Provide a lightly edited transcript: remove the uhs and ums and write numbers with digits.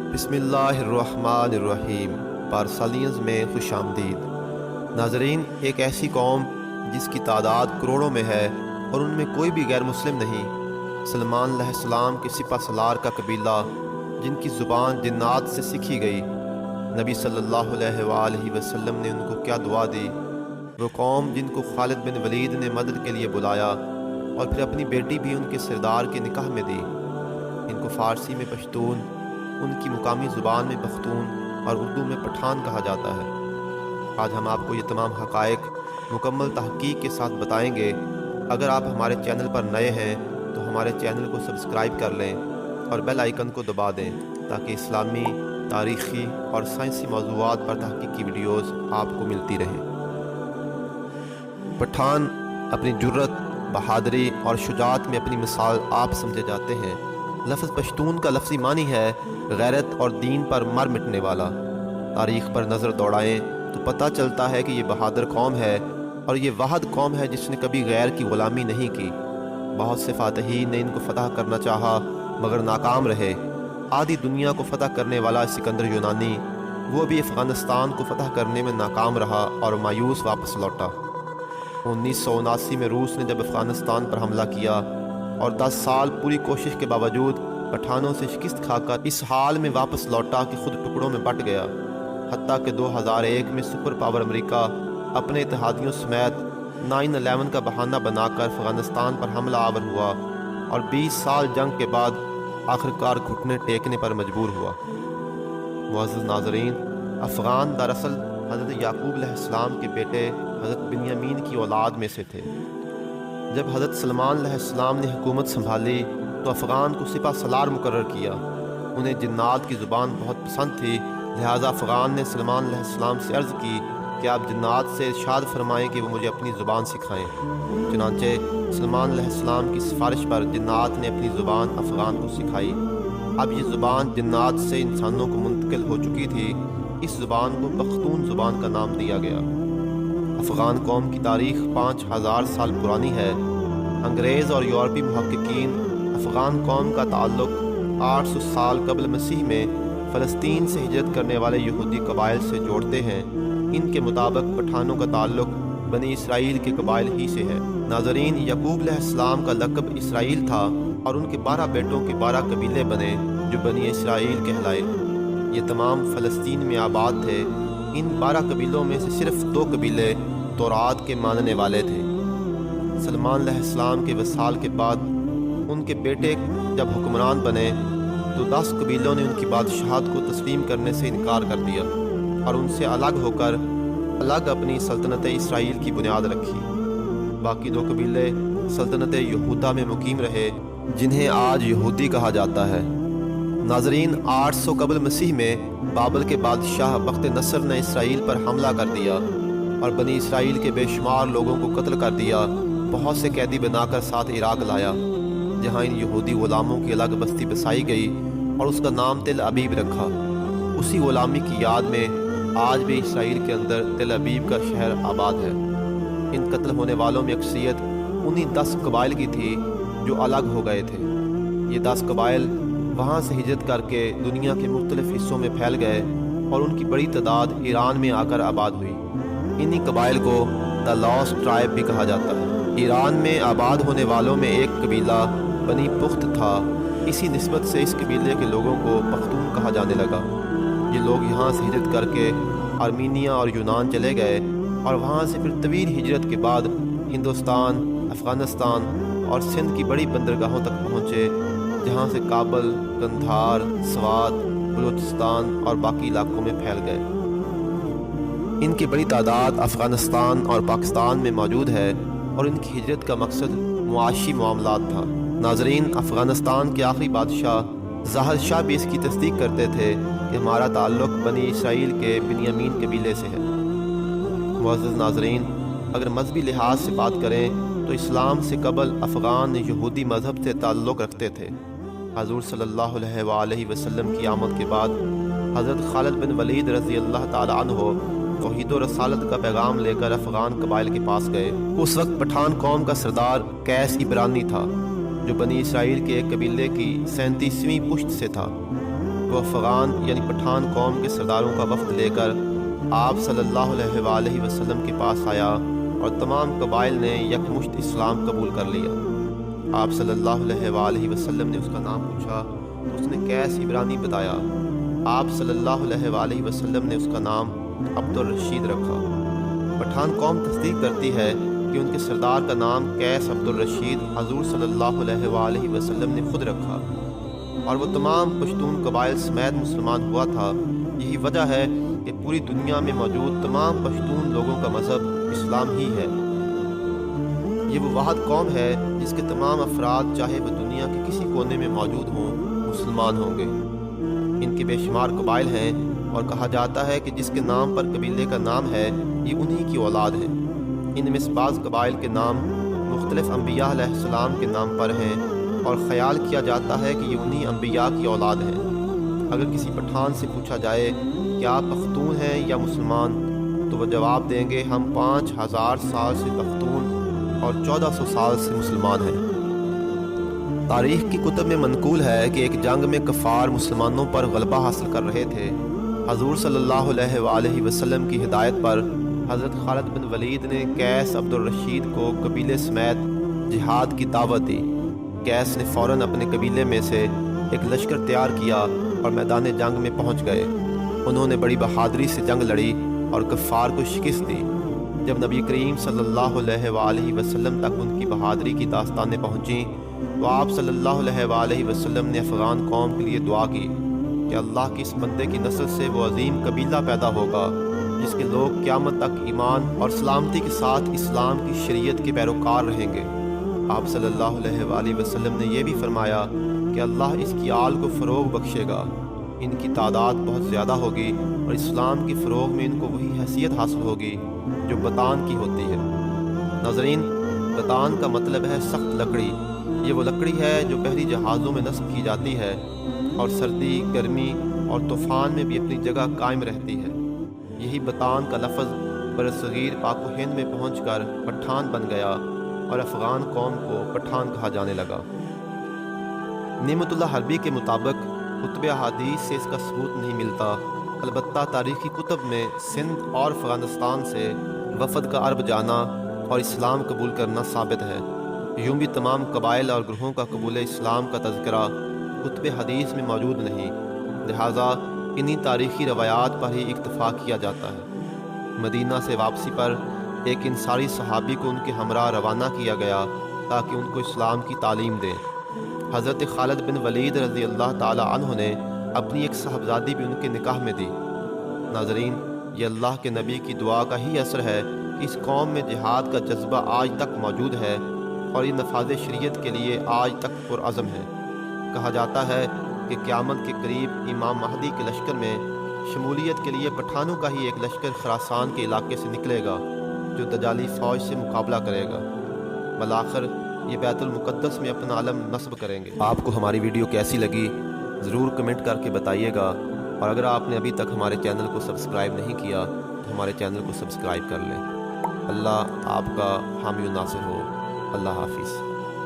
بسم اللہ الرحمن الرحیم پارسالیئنز میں خوش آمدید ناظرین۔ ایک ایسی قوم جس کی تعداد کروڑوں میں ہے اور ان میں کوئی بھی غیر مسلم نہیں، سلمان علیہ السلام کے سپہ سالار کا قبیلہ جن کی زبان جنات سے سیکھی گئی، نبی صلی اللہ علیہ وآلہ وسلم نے ان کو کیا دعا دی۔ وہ قوم جن کو خالد بن ولید نے مدد کے لیے بلایا اور پھر اپنی بیٹی بھی ان کے سردار کے نکاح میں دی۔ ان کو فارسی میں پشتون، ان کی مقامی زبان میں پختون اور اردو میں پٹھان کہا جاتا ہے۔ آج ہم آپ کو یہ تمام حقائق مکمل تحقیق کے ساتھ بتائیں گے۔ اگر آپ ہمارے چینل پر نئے ہیں تو ہمارے چینل کو سبسکرائب کر لیں اور بیل آئیکن کو دبا دیں تاکہ اسلامی، تاریخی اور سائنسی موضوعات پر تحقیقی ویڈیوز آپ کو ملتی رہیں۔ پٹھان اپنی جرت، بہادری اور شجاعت میں اپنی مثال آپ سمجھے جاتے ہیں۔ لفظ پشتون کا لفظی معنی ہے غیرت اور دین پر مر مٹنے والا۔ تاریخ پر نظر دوڑائیں تو پتہ چلتا ہے کہ یہ بہادر قوم ہے اور یہ واحد قوم ہے جس نے کبھی غیر کی غلامی نہیں کی۔ بہت سے فاتحین نے ان کو فتح کرنا چاہا مگر ناکام رہے۔ آدھی دنیا کو فتح کرنے والا سکندر یونانی، وہ بھی افغانستان کو فتح کرنے میں ناکام رہا اور مایوس واپس لوٹا۔ 1979 میں روس نے جب افغانستان پر حملہ کیا اور 10 سال پوری کوشش کے باوجود پٹھانوں سے شکست کھا کر اس حال میں واپس لوٹا کہ خود ٹکڑوں میں بٹ گیا، حتیٰ کہ 2001 میں سپر پاور امریکہ اپنے اتحادیوں سمیت 9/11 کا بہانہ بنا کر افغانستان پر حملہ آور ہوا اور 20 سال جنگ کے بعد آخرکار گھٹنے ٹیکنے پر مجبور ہوا۔ معزز ناظرین، افغان دراصل حضرت یعقوب علیہ السلام کے بیٹے حضرت بنیامین کی اولاد میں سے تھے۔ جب حضرت سلمان علیہ السلام نے حکومت سنبھالی تو افغان کو سپہ سالار مقرر کیا۔ انہیں جنات کی زبان بہت پسند تھی، لہٰذا افغان نے سلمان علیہ السلام سے عرض کی کہ آپ جنات سے ارشاد فرمائیں کہ وہ مجھے اپنی زبان سکھائیں۔ چنانچہ سلمان علیہ السلام کی سفارش پر جنات نے اپنی زبان افغان کو سکھائی۔ اب یہ زبان جنات سے انسانوں کو منتقل ہو چکی تھی۔ اس زبان کو پختون زبان کا نام دیا گیا۔ افغان قوم کی تاریخ 5000 سال پرانی ہے۔ انگریز اور یورپی محققین افغان قوم کا تعلق 800 سال قبل مسیح میں فلسطین سے ہجرت کرنے والے یہودی قبائل سے جوڑتے ہیں۔ ان کے مطابق پٹھانوں کا تعلق بنی اسرائیل کے قبائل ہی سے ہے۔ ناظرین، یعقوب علیہ السلام کا لقب اسرائیل تھا اور ان کے 12 بیٹوں کے 12 قبیلے بنے جو بنی اسرائیل کہلائے۔ یہ تمام فلسطین میں آباد تھے۔ ان 12 قبیلوں میں سے صرف 2 قبیلے تورات کے ماننے والے تھے۔ سلمان علیہ السلام کے وصال کے بعد ان کے بیٹے جب حکمران بنے تو 10 قبیلوں نے ان کی بادشاہت کو تسلیم کرنے سے انکار کر دیا اور ان سے الگ ہو کر الگ اپنی سلطنت اسرائیل کی بنیاد رکھی۔ باقی 2 قبیلے سلطنت یہودا میں مقیم رہے جنہیں آج یہودی کہا جاتا ہے۔ ناظرین، 800 قبل مسیح میں بابل کے بادشاہ بخت نصر نے اسرائیل پر حملہ کر دیا اور بنی اسرائیل کے بے شمار لوگوں کو قتل کر دیا۔ بہت سے قیدی بنا کر ساتھ عراق لایا، جہاں ان یہودی غلاموں کی الگ بستی بسائی گئی اور اس کا نام تل ابیب رکھا۔ اسی غلامی کی یاد میں آج بھی اسرائیل کے اندر تل ابیب کا شہر آباد ہے۔ ان قتل ہونے والوں میں اکثریت انہی 10 قبائل کی تھی جو الگ ہو گئے تھے۔ یہ 10 قبائل وہاں سے ہجرت کر کے دنیا کے مختلف حصوں میں پھیل گئے اور ان کی بڑی تعداد ایران میں آ کر آباد ہوئی۔ انہی قبائل کو دا لاسٹ ٹرائب بھی کہا جاتا ہے۔ ایران میں آباد ہونے والوں میں ایک قبیلہ بنی پخت تھا۔ اسی نسبت سے اس قبیلے کے لوگوں کو پختون کہا جانے لگا۔ یہ لوگ یہاں سے ہجرت کر کے آرمینیا اور یونان چلے گئے اور وہاں سے پھر طویل ہجرت کے بعد ہندوستان، افغانستان اور سندھ کی بڑی بندرگاہوں تک پہنچے، جہاں سے کابل، قندھار، سوات، بلوچستان اور باقی علاقوں میں پھیل گئے۔ ان کی بڑی تعداد افغانستان اور پاکستان میں موجود ہے اور ان کی ہجرت کا مقصد معاشی معاملات تھا۔ ناظرین، افغانستان کے آخری بادشاہ ظاہر شاہ بھی اس کی تصدیق کرتے تھے کہ ہمارا تعلق بنی اسرائیل کے بنیامین قبیلے سے ہے۔ معزز ناظرین، اگر مذہبی لحاظ سے بات کریں تو اسلام سے قبل افغان یہودی مذہب سے تعلق رکھتے تھے۔ حضور صلی اللہ علیہ وآلہ وسلم کی آمد کے بعد حضرت خالد بن ولید رضی اللہ تعالیٰ عنہ توحید و رسالت کا پیغام لے کر افغان قبائل کے پاس گئے۔ اس وقت پٹھان قوم کا سردار قیس عبرانی تھا جو بنی اسرائیل کے ایک قبیلے کی 37ویں پشت سے تھا۔ وہ افغان یعنی پٹھان قوم کے سرداروں کا وفد لے کر آپ صلی اللہ علیہ وآلہ وسلم کے پاس آیا اور تمام قبائل نے یکمشت اسلام قبول کر لیا۔ آپ صلی اللہ علیہ وآلہ وسلم نے اس کا نام پوچھا تو اس نے قیس عبرانی بتایا۔ آپ صلی اللہ علیہ وآلہ وسلم نے اس کا نام عبد الرشید رکھا۔ پٹھان قوم تصدیق کرتی ہے کہ ان کے سردار کا نام قیس عبد الرشید حضور صلی اللہ علیہ وآلہ وسلم نے خود رکھا، اور وہ تمام پشتون قبائل سمیت مسلمان ہوا تھا۔ یہی وجہ ہے کہ پوری دنیا میں موجود تمام پشتون لوگوں کا مذہب اسلام ہی ہے۔ یہ وہ واحد قوم ہے جس کے تمام افراد چاہے وہ دنیا کے کسی کونے میں موجود ہوں مسلمان ہوں گے۔ ان کے بے شمار قبائل ہیں، اور کہا جاتا ہے کہ جس کے نام پر قبیلے کا نام ہے یہ انہی کی اولاد ہے۔ ان میں سے بعض قبائل کے نام مختلف انبیاء علیہ السلام کے نام پر ہیں، اور خیال کیا جاتا ہے کہ یہ انہی انبیاء کی اولاد ہیں۔ اگر کسی پٹھان سے پوچھا جائے کہ آپ پختون ہیں یا مسلمان، تو وہ جواب دیں گے ہم 5000 سال سے پختون اور 1400 سال سے مسلمان ہیں۔ تاریخ کی کتب میں منقول ہے کہ ایک جنگ میں کفار مسلمانوں پر غلبہ حاصل کر رہے تھے۔ حضور صلی اللہ علیہ وآلہ وسلم کی ہدایت پر حضرت خالد بن ولید نے قیس عبد الرشید کو قبیلے سمیت جہاد کی دعوت دی۔ قیس نے فوراً اپنے قبیلے میں سے ایک لشکر تیار کیا اور میدان جنگ میں پہنچ گئے۔ انہوں نے بڑی بہادری سے جنگ لڑی اور کفار کو شکست دی۔ جب نبی کریم صلی اللہ علیہ وآلہ وسلم تک ان کی بہادری کی داستانیں پہنچیں تو آپ صلی اللہ علیہ وآلہ وسلم نے افغان قوم کے لیے دعا کی کہ اللہ کی اس بندے کی نسل سے وہ عظیم قبیلہ پیدا ہوگا جس کے لوگ قیامت تک ایمان اور سلامتی کے ساتھ اسلام کی شریعت کے پیروکار رہیں گے۔ آپ صلی اللہ علیہ وآلہ وسلم نے یہ بھی فرمایا کہ اللہ اس کی آل کو فروغ بخشے گا، ان کی تعداد بہت زیادہ ہوگی اور اسلام کی فروغ میں ان کو وہی حیثیت حاصل ہوگی جو بتان کی ہوتی ہے۔ ناظرین، بتان کا مطلب ہے سخت لکڑی۔ یہ وہ لکڑی ہے جو بحری جہازوں میں نصب کی جاتی ہے اور سردی، گرمی اور طوفان میں بھی اپنی جگہ قائم رہتی ہے۔ یہی بتان کا لفظ برصغیر پاک و ہند میں پہنچ کر پٹھان بن گیا اور افغان قوم کو پٹھان کہا جانے لگا۔ نعمت اللہ حربی کے مطابق کتب احادیث سے اس کا ثبوت نہیں ملتا، البتہ تاریخی کتب میں سندھ اور افغانستان سے وفد کا عرب جانا اور اسلام قبول کرنا ثابت ہے۔ یوں بھی تمام قبائل اور گروہوں کا قبول اسلام کا تذکرہ کتب حدیث میں موجود نہیں، لہٰذا انہی تاریخی روایات پر ہی اکتفا کیا جاتا ہے۔ مدینہ سے واپسی پر ایک انصاری صحابی کو ان کے ہمراہ روانہ کیا گیا تاکہ ان کو اسلام کی تعلیم دیں۔ حضرت خالد بن ولید رضی اللہ تعالی عنہ نے اپنی ایک صاحبزادی بھی ان کے نکاح میں دی۔ ناظرین، یہ اللہ کے نبی کی دعا کا ہی اثر ہے کہ اس قوم میں جہاد کا جذبہ آج تک موجود ہے اور یہ نفاذ شریعت کے لیے آج تک پرعزم ہے۔ کہا جاتا ہے کہ قیامت کے قریب امام مہدی کے لشکر میں شمولیت کے لیے پٹھانوں کا ہی ایک لشکر خراسان کے علاقے سے نکلے گا جو دجالی فوج سے مقابلہ کرے گا۔ بالآخر یہ بیت المقدس میں اپنا علم نصب کریں گے۔ آپ کو ہماری ویڈیو کیسی لگی ضرور کمنٹ کر کے بتائیے گا، اور اگر آپ نے ابھی تک ہمارے چینل کو سبسکرائب نہیں کیا تو ہمارے چینل کو سبسکرائب کر لیں۔ اللہ آپ کا حامی و ناصر ہو۔ اللہ حافظ۔